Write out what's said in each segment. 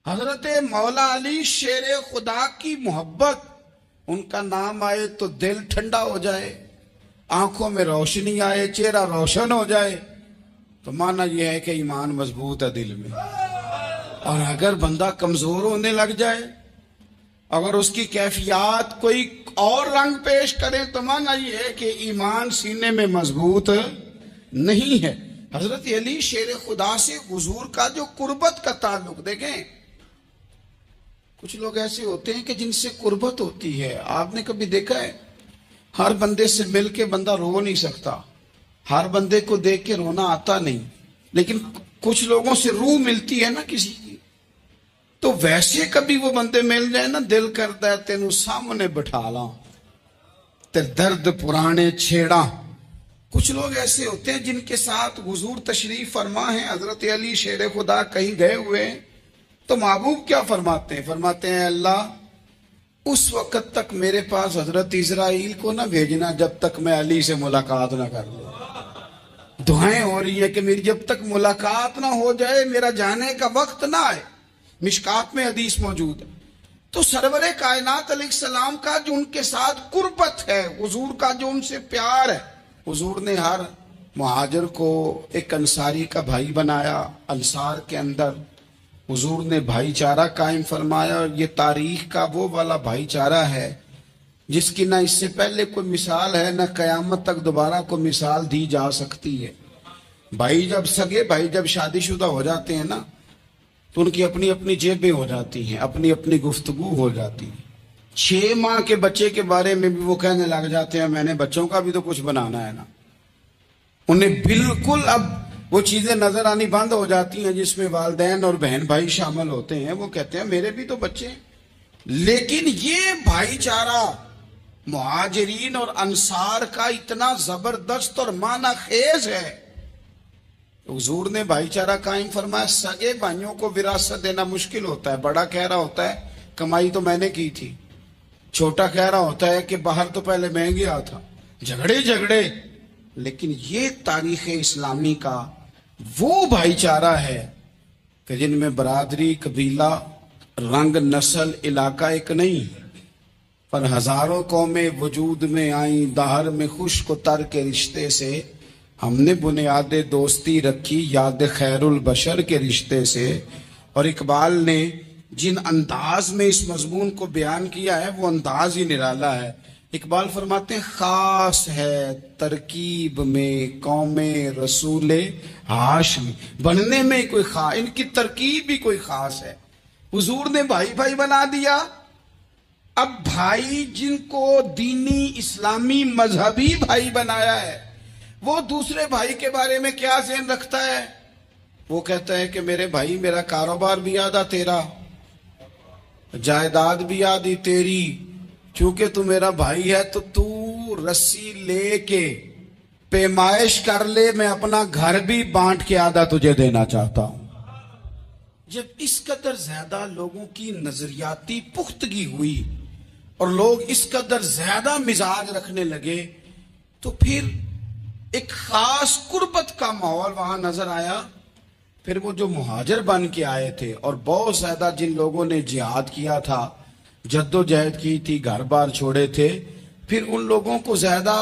حضرت مولا علی شیر خدا کی محبت، ان کا نام آئے تو دل ٹھنڈا ہو جائے، آنکھوں میں روشنی آئے، چہرہ روشن ہو جائے، تو معنی یہ ہے کہ ایمان مضبوط ہے دل میں۔ اور اگر بندہ کمزور ہونے لگ جائے، اگر اس کی کیفیات کوئی اور رنگ پیش کرے، تو معنی یہ ہے کہ ایمان سینے میں مضبوط نہیں ہے۔ حضرت علی شیر خدا سے حضور کا جو قربت کا تعلق دیکھیں، کچھ لوگ ایسے ہوتے ہیں کہ جن سے قربت ہوتی ہے۔ آپ نے کبھی دیکھا ہے ہر بندے سے مل کے بندہ رو نہیں سکتا، ہر بندے کو دیکھ کے رونا آتا نہیں، لیکن کچھ لوگوں سے روح ملتی ہے نا کسی کی، تو ویسے کبھی وہ بندے مل جائے نا، دل کرتا ہے تینوں سامنے بٹھا لاں تے درد پرانے چھیڑا۔ کچھ لوگ ایسے ہوتے ہیں جن کے ساتھ حضور تشریف فرما ہے، حضرت علی شیر خدا کہیں گئے ہوئے ہیں، تو محبوب کیا فرماتے ہیں؟ فرماتے ہیں اللہ اس وقت تک میرے پاس حضرت اسرائیل کو نہ بھیجنا جب تک میں علی سے ملاقات نہ کر لوں۔ دعائیں ہو رہی ہے کہ میری جب تک ملاقات نہ ہو جائے، میرا جانے کا وقت نہ آئے۔ مشکات میں حدیث موجود ہے۔ تو سرور کائنات علیہ السلام کا جو ان کے ساتھ قربت ہے، حضور کا جو ان سے پیار ہے، حضور نے ہر مہاجر کو ایک انصاری کا بھائی بنایا۔ انصار کے اندر حضور نے بھائی چارہ قائم فرمایا، اور یہ تاریخ کا وہ والا بھائی چارہ ہے جس کی نہ اس سے پہلے کوئی مثال ہے، نہ قیامت تک دوبارہ کوئی مثال دی جا سکتی ہے۔ بھائی جب سگے بھائی جب شادی شدہ ہو جاتے ہیں نا، تو ان کی اپنی اپنی جیبیں ہو جاتی ہیں، اپنی اپنی گفتگو ہو جاتی ہے۔ 6 ماہ کے بچے کے بارے میں بھی وہ کہنے لگ جاتے ہیں میں نے بچوں کا بھی تو کچھ بنانا ہے نا۔ انہیں بالکل اب وہ چیزیں نظر آنی بند ہو جاتی ہیں جس میں والدین اور بہن بھائی شامل ہوتے ہیں۔ وہ کہتے ہیں میرے بھی تو بچے ہیں۔ لیکن یہ بھائی چارہ مہاجرین اور انصار کا اتنا زبردست اور معنی خیز ہے، حضور نے بھائی چارہ قائم فرمایا۔ سگے بھائیوں کو وراثت دینا مشکل ہوتا ہے، بڑا کہہ رہا ہوتا ہے کمائی تو میں نے کی تھی، چھوٹا کہہ رہا ہوتا ہے کہ باہر تو پہلے میں گیا تھا، جھگڑے۔ لیکن یہ تاریخ اسلامی کا وہ بھائی چارہ ہے کہ جن میں برادری، قبیلہ، رنگ، نسل، علاقہ ایک نہیں، پر ہزاروں قومیں وجود میں آئیں دہر میں خشک و تر کے رشتے سے۔ ہم نے بنیاد دوستی رکھی یاد خیر البشر کے رشتے سے۔ اور اقبال نے جن انداز میں اس مضمون کو بیان کیا ہے وہ انداز ہی نرالا ہے۔ اقبال فرماتے ہیں خاص ہے ترکیب میں قوم رسول ہاشمی، بننے میں کوئی خاص، ان کی ترکیب بھی کوئی خاص ہے۔ حضور نے بھائی بھائی بنا دیا۔ اب بھائی جن کو دینی اسلامی مذہبی بھائی بنایا ہے، وہ دوسرے بھائی کے بارے میں کیا ذہن رکھتا ہے؟ وہ کہتا ہے کہ میرے بھائی میرا کاروبار بھی آدھا تیرا، جائیداد بھی آدھی تیری، چونکہ تو میرا بھائی ہے تو تو رسی لے کے پیمائش کر لے، میں اپنا گھر بھی بانٹ کے آدھا تجھے دینا چاہتا ہوں۔ جب اس قدر زیادہ لوگوں کی نظریاتی پختگی ہوئی اور لوگ اس قدر زیادہ مزاج رکھنے لگے، تو پھر ایک خاص قربت کا ماحول وہاں نظر آیا۔ پھر وہ جو مہاجر بن کے آئے تھے اور بہت زیادہ جن لوگوں نے جہاد کیا تھا، جد و جہد کی تھی، گھر بار چھوڑے تھے، پھر ان لوگوں کو زیادہ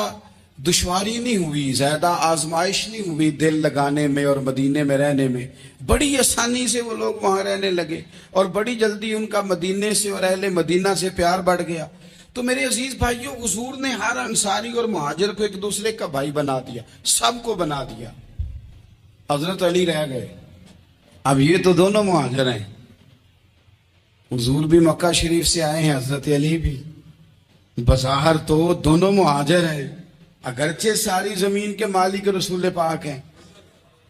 دشواری نہیں ہوئی، زیادہ آزمائش نہیں ہوئی دل لگانے میں اور مدینے میں رہنے میں۔ بڑی آسانی سے وہ لوگ وہاں رہنے لگے، اور بڑی جلدی ان کا مدینے سے اور اہل مدینہ سے پیار بڑھ گیا۔ تو میرے عزیز بھائیوں، حضور نے ہر انصاری اور مہاجر کو ایک دوسرے کا بھائی بنا دیا، سب کو بنا دیا۔ حضرت علی رہ گئے۔ اب یہ تو دونوں مہاجر ہیں، حضور بھی مکہ شریف سے آئے ہیں، حضرت علی بھی، بظاہر تو دونوں مہاجر ہیں، اگرچہ ساری زمین کے مالک رسول پاک ہیں۔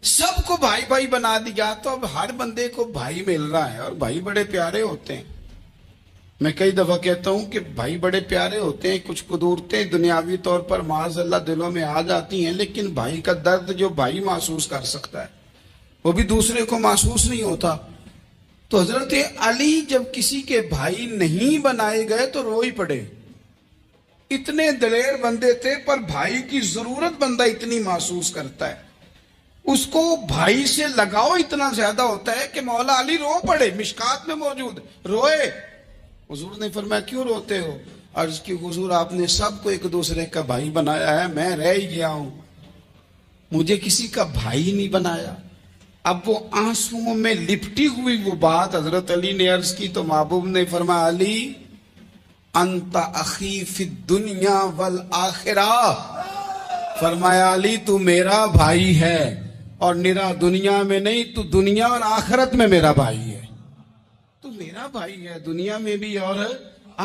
سب کو بھائی بھائی بنا دیا، تو اب ہر بندے کو بھائی مل رہا ہے، اور بھائی بڑے پیارے ہوتے ہیں۔ میں کئی دفعہ کہتا ہوں کہ بھائی بڑے پیارے ہوتے ہیں، کچھ قدورتیں دنیاوی طور پر معاذ اللہ دلوں میں آ جاتی ہیں، لیکن بھائی کا درد جو بھائی محسوس کر سکتا ہے وہ بھی دوسرے کو محسوس نہیں ہوتا۔ تو حضرت علی جب کسی کے بھائی نہیں بنائے گئے تو رو ہی پڑے۔ اتنے دلیر بندے تھے، پر بھائی کی ضرورت بندہ اتنی محسوس کرتا ہے۔ اس کو بھائی سے لگاؤ اتنا زیادہ ہوتا ہے کہ مولا علی رو پڑے، مشکات میں موجود روئے۔ حضور نے فرمایا کیوں روتے ہو؟ عرض کی حضور آپ نے سب کو ایک دوسرے کا بھائی بنایا ہے، میں رہ ہی گیا ہوں، مجھے کسی کا بھائی نہیں بنایا۔ اب وہ آنسوؤں میں لپٹی ہوئی وہ بات حضرت علی نے عرض کی تو محبوب نے فرمایا علی انت اخی فی الدنیا والآخرہ، فرمایا علی تو میرا بھائی ہے، اور نرا دنیا میں نہیں، تو دنیا اور آخرت میں میرا بھائی ہے، تو میرا بھائی ہے دنیا میں بھی اور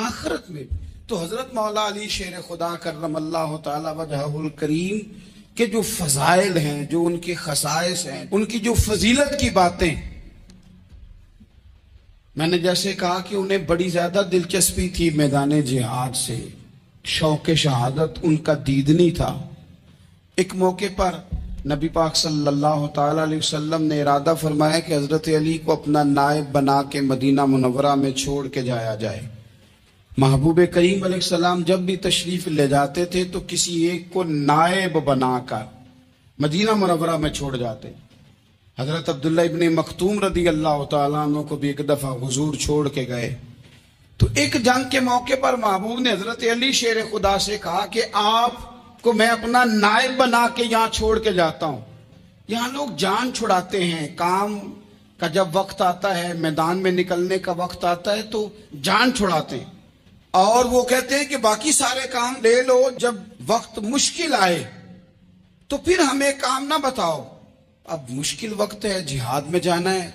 آخرت میں بھی۔ تو حضرت مولا علی شیر خدا کرم اللہ تعالی وجہہ الکریم کے جو فضائل ہیں، جو ان کے خصائص ہیں، ان کی جو فضیلت کی باتیں، میں نے جیسے کہا کہ انہیں بڑی زیادہ دلچسپی تھی میدان جہاد سے، شوق شہادت ان کا دیدنی تھا۔ ایک موقع پر نبی پاک صلی اللہ تعالی علیہ وسلم نے ارادہ فرمایا کہ حضرت علی کو اپنا نائب بنا کے مدینہ منورہ میں چھوڑ کے جایا جائے۔ محبوب کریم علیہ السلام جب بھی تشریف لے جاتے تھے تو کسی ایک کو نائب بنا کر مدینہ منورہ میں چھوڑ جاتے۔ حضرت عبداللہ ابن مختوم رضی اللہ تعالیٰ عنہ کو بھی ایک دفعہ حضور چھوڑ کے گئے، تو ایک جنگ کے موقع پر محبوب نے حضرت علی شیر خدا سے کہا کہ آپ کو میں اپنا نائب بنا کے یہاں چھوڑ کے جاتا ہوں۔ یہاں لوگ جان چھڑاتے ہیں، کام کا جب وقت آتا ہے، میدان میں نکلنے کا وقت آتا ہے تو جان چھڑاتے ہیں، اور وہ کہتے ہیں کہ باقی سارے کام لے لو، جب وقت مشکل آئے تو پھر ہمیں کام نہ بتاؤ۔ اب مشکل وقت ہے، جہاد میں جانا ہے۔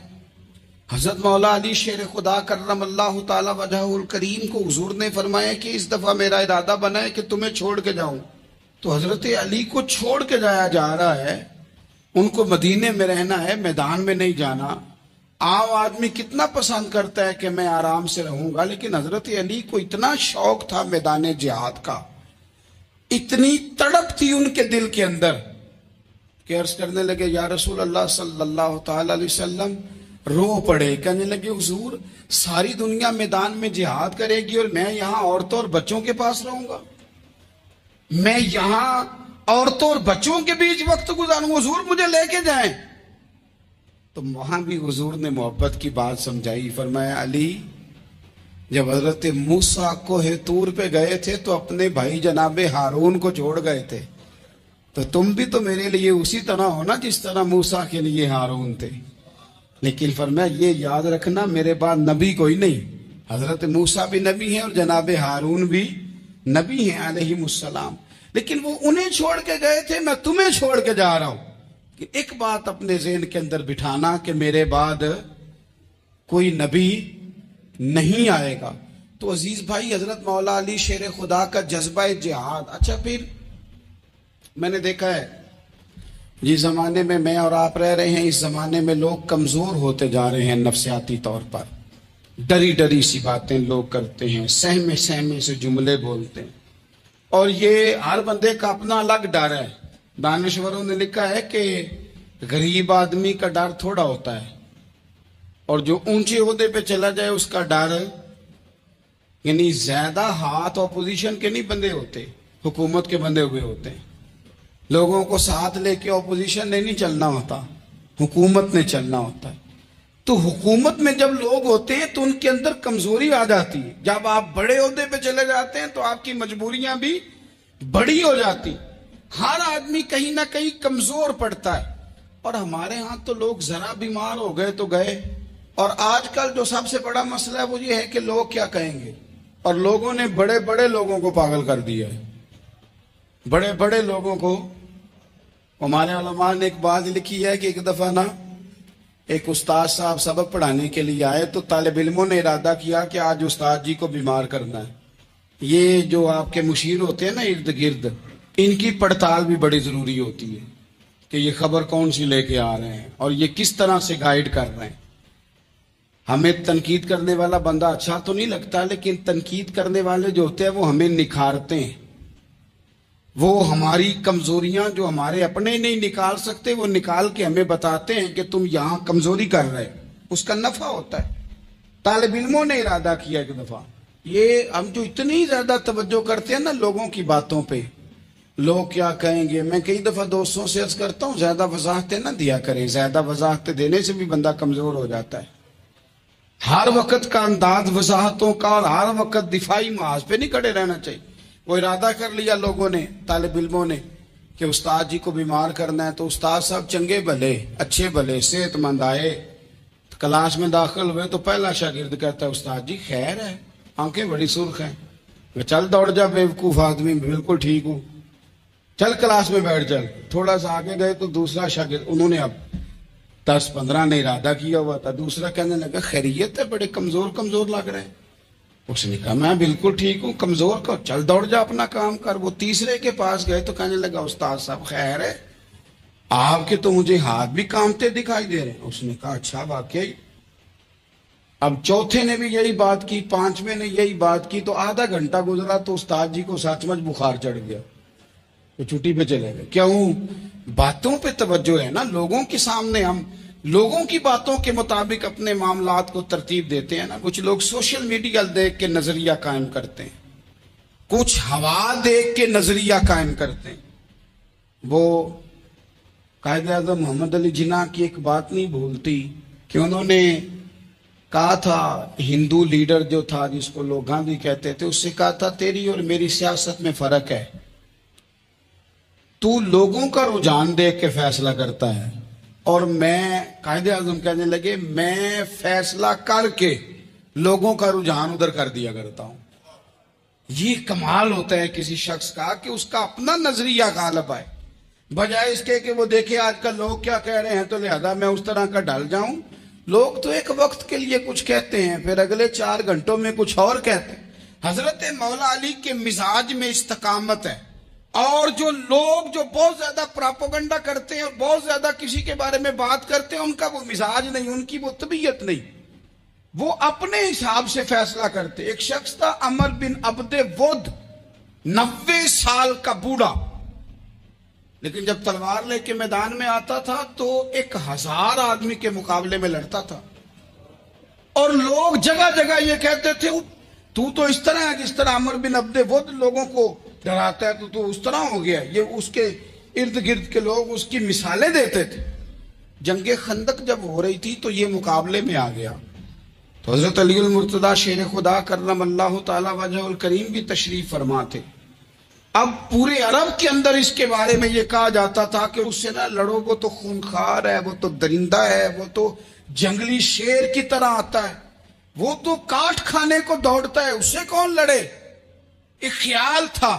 حضرت مولا علی شیر خدا کرم اللہ تعالی وجہہ الکریم کو حضور نے فرمایا کہ اس دفعہ میرا ارادہ بنا ہے کہ تمہیں چھوڑ کے جاؤں۔ تو حضرت علی کو چھوڑ کے جایا جا رہا ہے، ان کو مدینے میں رہنا ہے، میدان میں نہیں جانا۔ عام آدمی کتنا پسند کرتا ہے کہ میں آرام سے رہوں گا، لیکن حضرت علی کو اتنا شوق تھا میدان جہاد کا، اتنی تڑپ تھی ان کے دل کے اندر کہ عرض کرنے لگے یا رسول اللہ صلی اللہ تعالی علیہ وسلم، رو پڑے، کہنے لگے حضور ساری دنیا میدان میں جہاد کرے گی اور میں یہاں عورتوں اور بچوں کے پاس رہوں گا، میں یہاں عورتوں اور بچوں کے بیچ وقت گزاروں، حضور مجھے لے کے جائیں۔ تو وہاں بھی حضور نے محبت کی بات سمجھائی، فرمایا علی جب حضرت موسیٰ کوہ طور پہ گئے تھے تو اپنے بھائی جناب ہارون کو چھوڑ گئے تھے، تو تم بھی تو میرے لیے اسی طرح ہونا جس طرح موسیٰ کے لیے ہارون تھے، لیکن فرمایا یہ یاد رکھنا میرے بعد نبی کوئی نہیں، حضرت موسیٰ بھی نبی ہیں اور جناب ہارون بھی نبی ہیں علیہ السلام، لیکن وہ انہیں چھوڑ کے گئے تھے، میں تمہیں چھوڑ کے جا رہا ہوں۔ کہ ایک بات اپنے ذہن کے اندر بٹھانا کہ میرے بعد کوئی نبی نہیں آئے گا۔ تو عزیز بھائی، حضرت مولا علی شیر خدا کا جذبہ جہاد، اچھا پھر میں نے دیکھا ہے جس زمانے میں میں اور آپ رہ رہے ہیں، اس زمانے میں لوگ کمزور ہوتے جا رہے ہیں نفسیاتی طور پر، ڈری ڈری سی باتیں لوگ کرتے ہیں، سہمے سہمے سے جملے بولتے ہیں، اور یہ ہر بندے کا اپنا الگ ڈر ہے۔ دانشوروں نے لکھا ہے کہ غریب آدمی کا ڈر تھوڑا ہوتا ہے، اور جو اونچے عہدے پہ چلا جائے اس کا ڈر، یعنی زیادہ ہاتھ اپوزیشن کے نہیں بندے ہوتے، حکومت کے بندے ہوئے ہوتے ہیں۔ لوگوں کو ساتھ لے کے اپوزیشن نے نہیں چلنا ہوتا، حکومت نے چلنا ہوتا ہے۔ تو حکومت میں جب لوگ ہوتے ہیں تو ان کے اندر کمزوری آ جاتی ہے، جب آپ بڑے عہدے پہ چلے جاتے ہیں تو آپ کی مجبوریاں بھی بڑی ہو جاتی، ہر آدمی کہیں نہ کہیں کمزور پڑتا ہے۔ اور ہمارے ہاں تو لوگ ذرا بیمار ہو گئے تو گئے، اور آج کل جو سب سے بڑا مسئلہ ہے وہ یہ ہے کہ لوگ کیا کہیں گے، اور لوگوں نے بڑے بڑے لوگوں کو پاگل کر دیا ہے، بڑے بڑے لوگوں کو۔ ہمارے علماء نے ایک بات لکھی ہے کہ ایک دفعہ نا ایک استاد صاحب سبق پڑھانے کے لیے آئے تو طالب علموں نے ارادہ کیا کہ آج استاد جی کو بیمار کرنا ہے۔ یہ جو آپ کے مشیر ہوتے ہیں نا ارد گرد، ان کی پڑتال بھی بڑی ضروری ہوتی ہے کہ یہ خبر کون سی لے کے آ رہے ہیں اور یہ کس طرح سے گائیڈ کر رہے ہیں۔ ہمیں تنقید کرنے والا بندہ اچھا تو نہیں لگتا، لیکن تنقید کرنے والے جو ہوتے ہیں وہ ہمیں نکھارتے ہیں، وہ ہماری کمزوریاں جو ہمارے اپنے نہیں نکال سکتے وہ نکال کے ہمیں بتاتے ہیں کہ تم یہاں کمزوری کر رہے، اس کا نفع ہوتا ہے۔ طالب علموں نے ارادہ کیا ایک دفعہ، یہ ہم جو اتنی زیادہ توجہ کرتے ہیں نا لوگوں کی باتوں پہ، لوگ کیا کہیں گے. میں کئی دفعہ دوستوں سے عرض کرتا ہوں زیادہ وضاحتیں نہ دیا کریں، زیادہ وضاحتیں دینے سے بھی بندہ کمزور ہو جاتا ہے. ہر وقت کا انداز وضاحتوں کا اور ہر وقت دفاعی محاذ پہ نہیں کھڑے رہنا چاہیے. وہ ارادہ کر لیا لوگوں نے، طالب علموں نے، کہ استاد جی کو بیمار کرنا ہے، تو استاد صاحب چنگے بھلے، اچھے بھلے، صحت مند آئے، کلاس میں داخل ہوئے تو پہلا شاگرد کہتا ہے استاد جی خیر ہے، آنکھیں بڑی سرخ ہیں. چل دوڑ جا بیوقوف آدمی، بالکل ٹھیک ہوں، چل کلاس میں بیٹھ چل. تھوڑا سا آگے گئے تو دوسرا شاگرد، انہوں نے اب 10-15 نے ارادہ کیا ہوا تھا، دوسرا کہنے لگا خیریت ہے، بڑے کمزور کمزور لگ رہے ہیں. اس نے کہا میں بالکل ٹھیک ہوں، کمزور کا چل دوڑ جا اپنا کام کر. وہ تیسرے کے پاس گئے تو کہنے لگا استاد صاحب خیر ہے، آپ کے تو مجھے ہاتھ بھی کامتے دکھائی دے رہے ہیں. اس نے کہا اچھا واقعی. اب چوتھے نے بھی یہی بات کی، پانچویں نے یہی بات کی، تو آدھا گھنٹہ گزرا تو استاد جی کو سچ مچ بخار چڑھ گیا، تو چھٹی پہ چلے گئے. کیوں؟ باتوں پہ توجہ ہے نا. لوگوں کے سامنے ہم لوگوں کی باتوں کے مطابق اپنے معاملات کو ترتیب دیتے ہیں نا. کچھ لوگ سوشل میڈیا دیکھ کے نظریہ قائم کرتے ہیں، کچھ ہوا دیکھ کے نظریہ قائم کرتے ہیں. وہ قائد اعظم محمد علی جناح کی ایک بات نہیں بھولتی کہ انہوں نے کہا تھا، ہندو لیڈر جو تھا جس کو لوگ گاندھی کہتے تھے، اس سے کہا تھا تیری اور میری سیاست میں فرق ہے، تو لوگوں کا رجحان دیکھ کے فیصلہ کرتا ہے، اور میں، قائد اعظم کہنے لگے، میں فیصلہ کر کے لوگوں کا رجحان ادھر کر دیا کرتا ہوں. یہ کمال ہوتا ہے کسی شخص کا کہ اس کا اپنا نظریہ غالب آئے، بجائے اس کے کہ وہ دیکھے آج کل لوگ کیا کہہ رہے ہیں تو لہذا میں اس طرح کا ڈال جاؤں. لوگ تو ایک وقت کے لیے کچھ کہتے ہیں، پھر اگلے 4 گھنٹوں میں کچھ اور کہتے ہیں. حضرت مولا علی کے مزاج میں استقامت ہے. اور جو لوگ جو بہت زیادہ پراپوگنڈا کرتے ہیں اور بہت زیادہ کسی کے بارے میں بات کرتے ہیں، ان کا وہ مزاج نہیں، ان کی وہ طبیعت نہیں، وہ اپنے حساب سے فیصلہ کرتے. ایک شخص تھا عمر بن عبد ود، 90 سال کا بوڑھا، لیکن جب تلوار لے کے میدان میں آتا تھا تو 1000 آدمی کے مقابلے میں لڑتا تھا. اور لوگ جگہ جگہ یہ کہتے تھے تو اس طرح ہے جس طرح عمر بن عبد ود لوگوں کو ڈراتا ہے، تو اس طرح ہو گیا. یہ اس کے ارد گرد کے لوگ اس کی مثالیں دیتے تھے. جنگ خندق جب ہو رہی تھی تو یہ مقابلے میں آ گیا، تو حضرت علی المرتضیٰ شیر خدا کرم اللہ تعالی وجہ الکریم بھی تشریف فرما تھے. اب پورے عرب کے اندر اس کے بارے میں یہ کہا جاتا تھا کہ اس سے نہ لڑو، وہ تو خونخوار ہے، وہ تو درندہ ہے، وہ تو جنگلی شیر کی طرح آتا ہے، وہ تو کاٹ کھانے کو دوڑتا ہے، اس سے کون لڑے. ایک خیال تھا.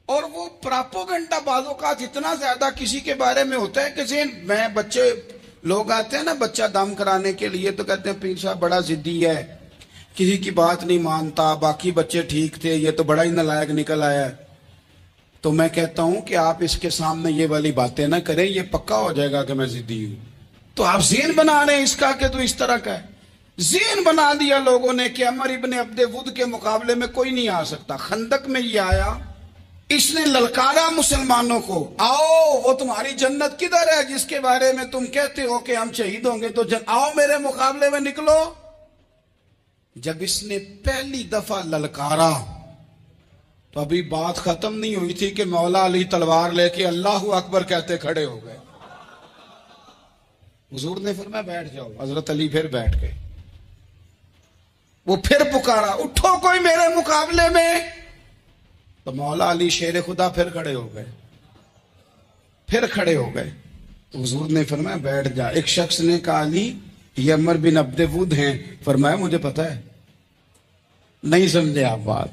اور وہ پراپوگنڈا بعض اوقات اتنا زیادہ کسی کے بارے میں ہوتا ہے کہ میں بچے لوگ آتے ہیں نا بچہ دم کرانے کے لیے، تو کہتے ہیں پیر صاحب بڑا ضدی ہے، کسی کی بات نہیں مانتا، باقی بچے ٹھیک تھے، یہ تو بڑا ہی نالائق نکل آیا ہے. تو میں کہتا ہوں کہ آپ اس کے سامنے یہ والی باتیں نہ کریں، یہ پکا ہو جائے گا کہ میں ضدی ہوں. تو آپ ذہن بنا رہے ہیں اس کا کہ تو اس طرح کا ہے. ذہن بنا دیا لوگوں نے کہ عمر ابن عبد ود کے مقابلے میں کوئی نہیں آ سکتا. خندق میں یہ آیا، اس نے للکارا مسلمانوں کو، آؤ وہ تمہاری جنت کدھر ہے جس کے بارے میں تم کہتے ہو کہ ہم شہید ہوں گے، تو آؤ میرے مقابلے میں نکلو. جب اس نے پہلی دفعہ للکارا تو ابھی بات ختم نہیں ہوئی تھی کہ مولا علی تلوار لے کے اللہ اکبر کہتے کھڑے ہو گئے. حضور نے فرمایا بیٹھ جاؤ. حضرت علی پھر بیٹھ گئے. وہ پھر پکارا اٹھو کوئی میرے مقابلے میں، تو مولا علی شیر خدا پھر کھڑے ہو گئے، پھر کھڑے ہو گئے. تو حضور نے فرمایا بیٹھ جا. ایک شخص نے کہا علی یہ عمر بن عبد ود ہیں. فرمایا مجھے پتا ہے. نہیں سمجھے آپ بات،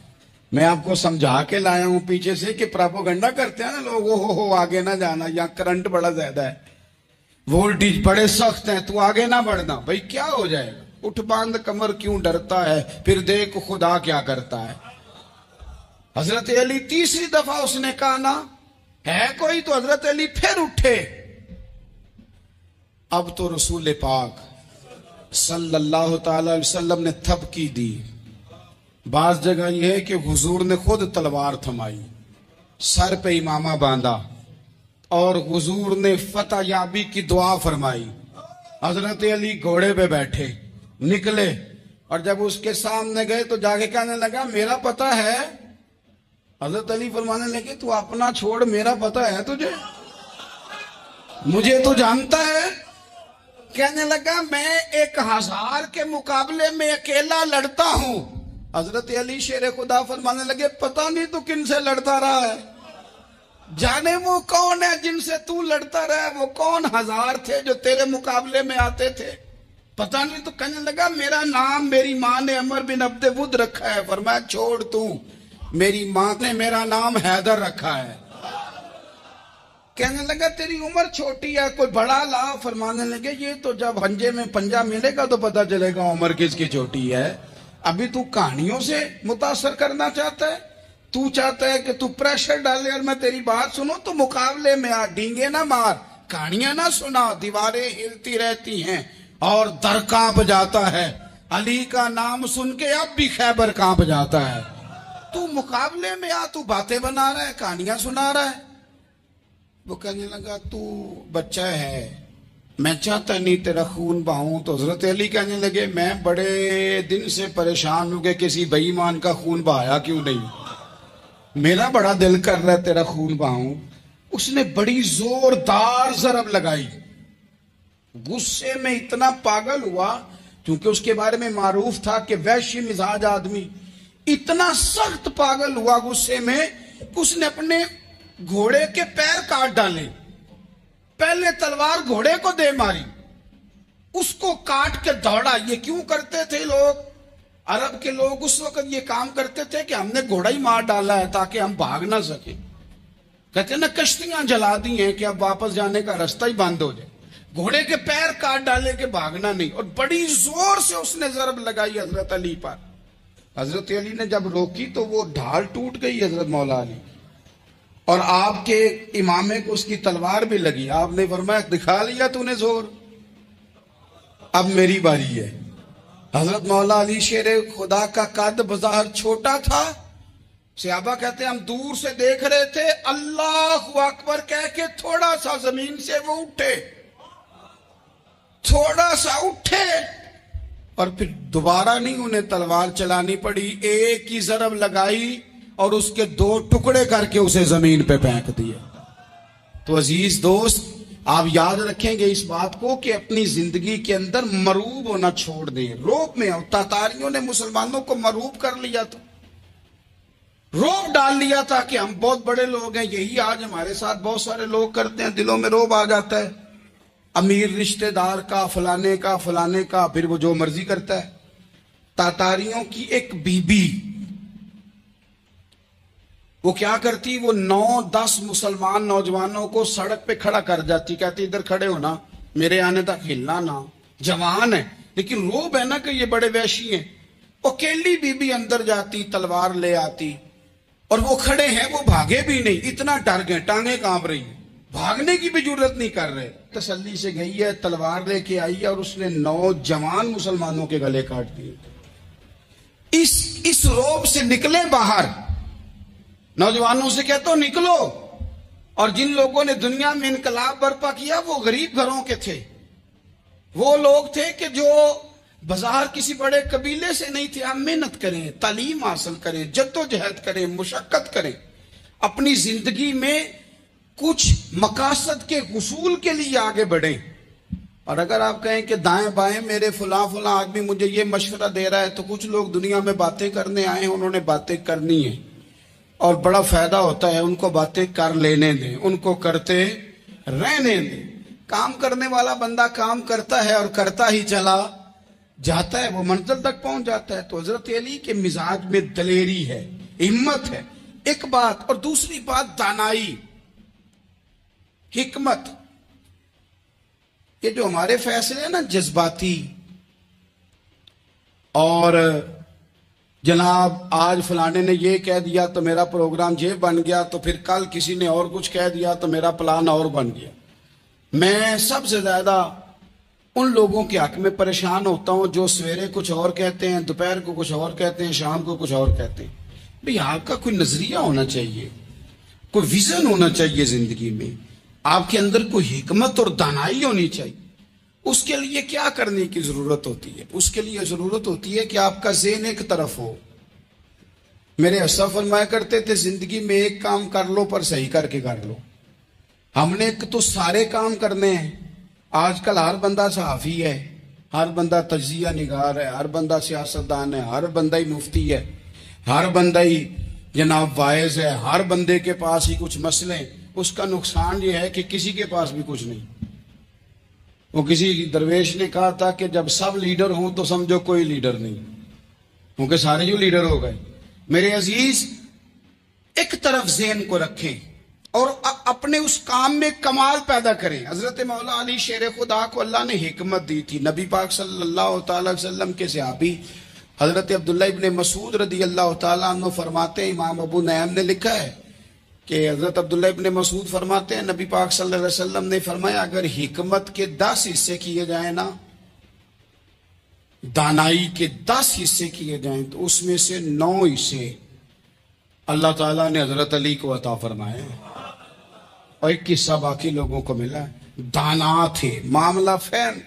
میں آپ کو سمجھا کے لایا ہوں پیچھے سے کہ پراپوگنڈا کرتے ہیں نا لوگ، ہو آگے نہ جانا، یا کرنٹ بڑا زیادہ ہے، وولٹیج بڑے سخت ہیں، تو آگے نہ بڑھنا. بھائی کیا ہو جائے گا، اٹھ باندھ کمر کیوں ڈرتا ہے، پھر دیکھ خدا کیا کرتا ہے. حضرت علی تیسری دفعہ اس نے کہا نا ہے کوئی، تو حضرت علی پھر اٹھے. اب تو رسول پاک صلی اللہ تعالی علیہ وسلم نے تھپکی دی. بعض جگہ یہ ہے کہ حضور نے خود تلوار تھمائی، سر پہ امامہ باندھا، اور حضور نے فتح یابی کی دعا فرمائی. حضرت علی گھوڑے پہ بیٹھے نکلے، اور جب اس کے سامنے گئے تو جا کے کہنے لگا میرا پتہ ہے حضرت علی فرمانے لگے تو اپنا چھوڑ، میرا پتہ ہے تجھے، مجھے تو جانتا ہے۔ کہنے لگا میں 1000 کے مقابلے میں اکیلا لڑتا ہوں۔ حضرت علی شیر خدا فرمانے لگے پتہ نہیں تو کن سے لڑتا رہا ہے، جانے وہ کون ہے جن سے تو لڑتا رہا ہے، وہ کون 1000 تھے جو تیرے مقابلے میں آتے تھے، پتہ نہیں۔ تو کہنے لگا میرا نام میری ماں نے عمر بن عبد ود رکھا ہے۔ فرمایا چھوڑ تو، میری ماں نے میرا نام حیدر رکھا ہے۔ کہنے لگا تیری عمر چھوٹی ہے، کوئی بڑا لا۔ فرمانے لگے یہ تو جب پنجے میں پنجہ ملے گا تو پتہ چلے گا عمر کس کی چھوٹی ہے، ابھی تو کہانیوں سے متاثر کرنا چاہتا ہے، تو چاہتا ہے کہ تو پریشر ڈالے اور میں تیری بات سنوں، تو مقابلے میں آ، ڈینگے نہ مار، کہانیاں نہ سنا، دیواریں ہلتی رہتی ہیں اور در کانپ جاتا ہے۔ علی کا نام سن کے اب بھی خیبر کانپ جاتا ہے۔ تو مقابلے میں آ، تو باتیں بنا رہا ہے، کہانیاں سنا رہا ہے۔ وہ کہنے لگا تو بچہ ہے، میں چاہتا نہیں تیرا خون بہاؤں۔ تو حضرت علی کہنے لگے میں بڑے دن سے پریشان ہوں کہ کسی بے ایمان کا خون بہایا کیوں نہیں، میرا بڑا دل کر رہا ہے تیرا خون بہاؤں۔ اس نے بڑی زوردار ضرب لگائی، غصے میں اتنا پاگل ہوا، کیونکہ اس کے بارے میں معروف تھا کہ وحشی مزاج آدمی، اتنا سخت پاگل ہوا غصے میں، اس نے اپنے گھوڑے کے پیر کاٹ ڈالے، پہلے تلوار گھوڑے کو دے ماری، اس کو کاٹ کے دوڑا۔ یہ کیوں کرتے تھے لوگ، عرب کے لوگ اس وقت یہ کام کرتے تھے کہ ہم نے گھوڑا ہی مار ڈالا ہے تاکہ ہم بھاگ نہ سکیں۔ کہتے ہیں نا کشتیاں جلا دی ہیں کہ اب واپس جانے کا راستہ ہی بند ہو جائے، گھوڑے کے پیر کاٹ ڈالے کہ بھاگنا نہیں۔ اور بڑی زور سے اس نے ضرب لگائی حضرت علی پر۔ حضرت علی نے جب روکی تو وہ ڈھال ٹوٹ گئی حضرت مولا علی، اور آپ کے امامے کو اس کی تلوار بھی لگی۔ آپ نے فرمایا دکھا لیا تو نے زور، اب میری باری ہے۔ حضرت مولا علی شیر خدا کا قد بظاہر چھوٹا تھا، صحابہ کہتے ہیں ہم دور سے دیکھ رہے تھے، اللہ اکبر کہہ کے تھوڑا سا زمین سے وہ اٹھے، تھوڑا سا اٹھے، اور پھر دوبارہ نہیں انہیں تلوار چلانی پڑی، ایک ہی ضرب لگائی اور اس کے 2 ٹکڑے کر کے اسے زمین پہ پھینک دیا۔ تو عزیز دوست آپ یاد رکھیں گے اس بات کو کہ اپنی زندگی کے اندر مروب ہونا چھوڑ دیں، روب میں۔ تاتاریوں نے مسلمانوں کو مروب کر لیا تھا، روب ڈال لیا تھا کہ ہم بہت بڑے لوگ ہیں۔ یہی آج ہمارے ساتھ بہت سارے لوگ کرتے ہیں، دلوں میں روب آ جاتا ہے، امیر رشتہ دار کا، فلانے کا، فلانے کا، پھر وہ جو مرضی کرتا ہے۔ تاتاریوں کی ایک بی بی، وہ کیا کرتی، وہ 9-10 مسلمان نوجوانوں کو سڑک پہ کھڑا کر جاتی، کہتی ادھر کھڑے ہونا، میرے آنے تک ہلنا نہ، جوان ہے لیکن روب ہے نا کہ یہ بڑے وحشی ہیں۔ اکیلی بی بی اندر جاتی، تلوار لے آتی، اور وہ کھڑے ہیں، وہ بھاگے بھی نہیں، اتنا ڈر گئے، ٹانگیں کانپ رہی ہیں، بھاگنے کی بھی جرت نہیں کر رہے۔ تسلی سے گئی ہے، تلوار لے کے آئی ہے، اور اس نے 9 جوان مسلمانوں کے گلے کاٹ دیے۔ اس روب سے نکلے باہر، نوجوانوں سے کہتا ہوں نکلو۔ اور جن لوگوں نے دنیا میں انقلاب برپا کیا وہ غریب گھروں کے تھے، وہ لوگ تھے کہ جو بظاہر کسی بڑے قبیلے سے نہیں تھے۔ ہم محنت کریں، تعلیم حاصل کریں، جدوجہد کریں، مشقت کریں، اپنی زندگی میں کچھ مقاصد کے حصول کے لیے آگے بڑھیں۔ اور اگر آپ کہیں کہ دائیں بائیں میرے فلاں آدمی مجھے یہ مشورہ دے رہا ہے، تو کچھ لوگ دنیا میں باتیں کرنے آئے ہیں، انہوں نے باتیں کرنی ہیں اور بڑا فائدہ ہوتا ہے، ان کو باتیں کر لینے دیں، ان کو کرتے رہنے دیں۔ کام کرنے والا بندہ کام کرتا ہے اور کرتا ہی چلا جاتا ہے، وہ منزل تک پہنچ جاتا ہے۔ تو حضرت علی کے مزاج میں دلیری ہے، ہمت ہے، ایک بات۔ اور دوسری بات دانائی، حکمت۔ یہ جو ہمارے فیصلے ہیں نا جذباتی، اور جناب آج فلانے نے یہ کہہ دیا تو میرا پروگرام یہ بن گیا، تو پھر کل کسی نے اور کچھ کہہ دیا تو میرا پلان اور بن گیا۔ میں سب سے زیادہ ان لوگوں کے حق میں پریشان ہوتا ہوں جو سویرے کچھ اور کہتے ہیں، دوپہر کو کچھ اور کہتے ہیں، شام کو کچھ اور کہتے ہیں۔ بھئی آپ کا کوئی نظریہ ہونا چاہیے، کوئی ویژن ہونا چاہیے زندگی میں، آپ کے اندر کوئی حکمت اور دانائی ہونی چاہیے۔ اس کے لیے کیا کرنے کی ضرورت ہوتی ہے؟ اس کے لیے ضرورت ہوتی ہے کہ آپ کا ذہن ایک طرف ہو، میرے اسا فرمایا کرتے تھے زندگی میں ایک کام کر لو پر صحیح کر کے کر لو. ہم نے تو سارے کام کرنے ہیں. آج کل ہر بندہ صحافی ہے، ہر بندہ تجزیہ نگار ہے، ہر بندہ سیاستدان ہے، ہر بندہ ہی مفتی ہے، ہر بندہ ہی جناب واعظ ہے، ہر بندے کے پاس ہی کچھ مسئلے. اس کا نقصان یہ ہے کہ کسی کے پاس بھی کچھ نہیں. وہ کسی درویش نے کہا تھا کہ جب سب لیڈر ہوں تو سمجھو کوئی لیڈر نہیں، کیونکہ سارے جو لیڈر ہو گئے. میرے عزیز، ایک طرف ذہن کو رکھیں اور اپنے اس کام میں کمال پیدا کریں. حضرت مولا علی شیر خدا کو اللہ نے حکمت دی تھی. نبی پاک صلی اللہ تعالی وسلم کے صحابی حضرت عبداللہ ابن مسعود رضی اللہ تعالیٰ عنہ فرماتے ہیں، امام ابو نعیم نے لکھا ہے کہ حضرت عبداللہ ابن مسعود فرماتے ہیں نبی پاک صلی اللہ علیہ وسلم نے فرمایا اگر حکمت کے 10 حصے کیے جائیں نا، دانائی کے 10 حصے کیے جائیں تو اس میں سے 9 حصے اللہ تعالیٰ نے حضرت علی کو عطا فرمائے اور ایک حصہ باقی لوگوں کو ملا. دانا تھے، معاملہ فہم.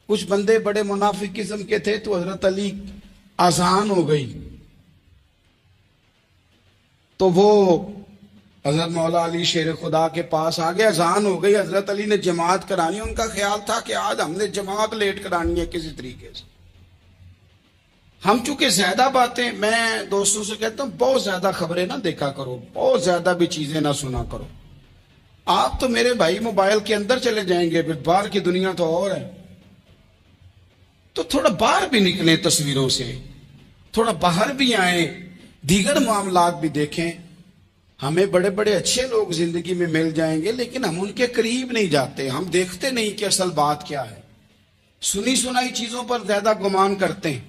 کچھ بندے بڑے منافق قسم کے تھے تو حضرت علی اذان ہو گئی تو وہ حضرت مولا علی شیر خدا کے پاس آ گئے. اذان ہو گئی، حضرت علی نے جماعت کرانی. ان کا خیال تھا کہ آج ہم نے جماعت لیٹ کرانی ہے کسی طریقے سے. ہم چونکہ زیادہ باتیں، میں دوستوں سے کہتا ہوں بہت زیادہ خبریں نہ دیکھا کرو، بہت زیادہ بھی چیزیں نہ سنا کرو. آپ تو میرے بھائی موبائل کے اندر چلے جائیں گے، پھر باہر کی دنیا تو اور ہے. تو تھوڑا باہر بھی نکلیں تصویروں سے، تھوڑا باہر بھی آئیں، دیگر معاملات بھی دیکھیں. ہمیں بڑے بڑے اچھے لوگ زندگی میں مل جائیں گے لیکن ہم ان کے قریب نہیں جاتے. ہم دیکھتے نہیں کہ اصل بات کیا ہے، سنی سنائی چیزوں پر زیادہ گمان کرتے ہیں.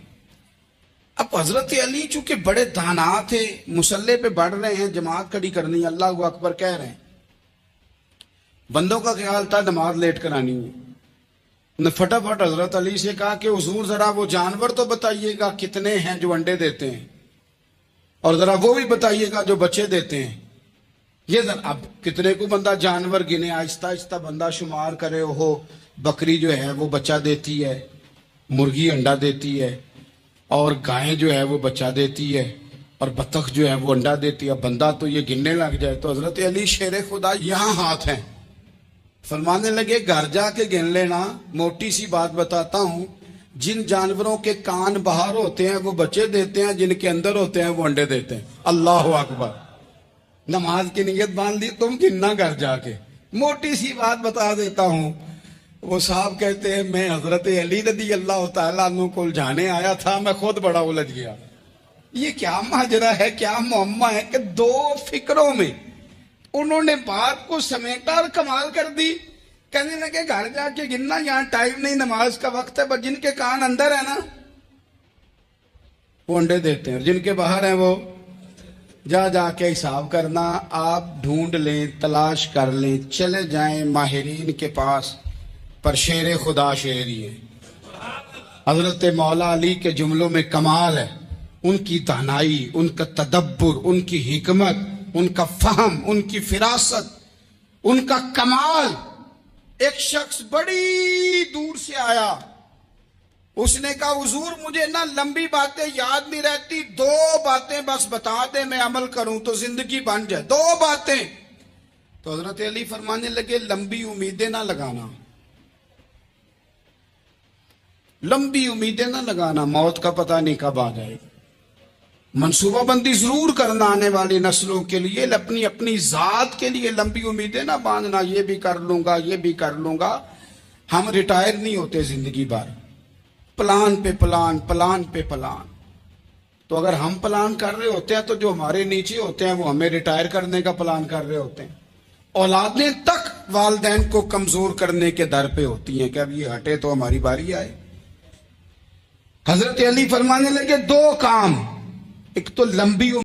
اب حضرت علی چونکہ بڑے دانا تھے، مسلح پہ بڑھ رہے ہیں، جماعت کھڑی کرنی، اللہ اکبر کہہ رہے ہیں. بندوں کا خیال تھا نماز لیٹ کرانی ہے. نے فٹافٹ حضرت علی سے کہا کہ حضور ذرا وہ جانور تو بتائیے گا کتنے ہیں جو انڈے دیتے ہیں، اور ذرا وہ بھی بتائیے گا جو بچے دیتے ہیں. یہ ذرا اب کتنے کو بندہ جانور گنے، آہستہ آہستہ بندہ شمار کرے. ہو بکری جو ہے وہ بچہ دیتی ہے، مرغی انڈا دیتی ہے، اور گائیں جو ہے وہ بچہ دیتی ہے، اور بطخ جو ہے وہ انڈا دیتی ہے. بندہ تو یہ گننے لگ جائے. تو حضرت علی شیر خدا یہاں ہاتھ ہیں، فرمانے لگے گھر جا کے گن لینا. موٹی سی بات بتاتا ہوں، جن جانوروں کے کان باہر ہوتے ہیں وہ بچے دیتے ہیں، جن کے اندر ہوتے ہیں وہ انڈے دیتے ہیں. اللہ اکبر. نماز کی نیت باندھ لی، تم گننا گھر جا کے. موٹی سی بات بتا دیتا ہوں. وہ صاحب کہتے ہیں میں حضرت علی رضی اللہ تعالیٰ عنہ کو الجھانے آیا تھا، میں خود بڑا الجھ گیا. یہ کیا ماجرا ہے، کیا معمہ ہے کہ 2 فکروں میں انہوں نے بات کو سمیٹا اور کمال کر دی. کہنے لگے گھر جا کے گننا، یہاں ٹائم نہیں، نماز کا وقت ہے. بس جن کے کان اندر ہے نا وہ انڈے دیتے ہیں، اور جن کے باہر ہیں وہ جا جا کے حساب کرنا. آپ ڈھونڈ لیں، تلاش کر لیں، چلے جائیں ماہرین کے پاس، پر شیر خدا شیر ہی ہے. حضرت مولا علی کے جملوں میں کمال ہے. ان کی دانائی، ان کا تدبر، ان کی حکمت، ان کا فہم، ان کی فراست، ان کا کمال. ایک شخص بڑی دور سے آیا، اس نے کہا حضور مجھے نا لمبی باتیں یاد نہیں رہتی، 2 باتیں بس بتا دیں میں عمل کروں تو زندگی بن جائے. 2 باتیں. تو حضرت علی فرمانے لگے لمبی امیدیں نہ لگانا، لمبی امیدیں نہ لگانا، موت کا پتہ نہیں کب آ جائے. منصوبہ بندی ضرور کرنا آنے والی نسلوں کے لیے، اپنی ذات کے لیے لمبی امیدیں نہ باندھنا، یہ بھی کر لوں گا، یہ بھی کر لوں گا. ہم ریٹائر نہیں ہوتے زندگی بھر، پلان پہ پلان، پلان پہ پلان. تو اگر ہم پلان کر رہے ہوتے ہیں تو جو ہمارے نیچے ہوتے ہیں وہ ہمیں ریٹائر کرنے کا پلان کر رہے ہوتے ہیں. اولادیں تک والدین کو کمزور کرنے کے در پہ ہوتی ہیں کہ اب یہ ہٹے تو ہماری باری آئے. حضرت علی فرمانے لگے 2 کام، ایک تو لمبی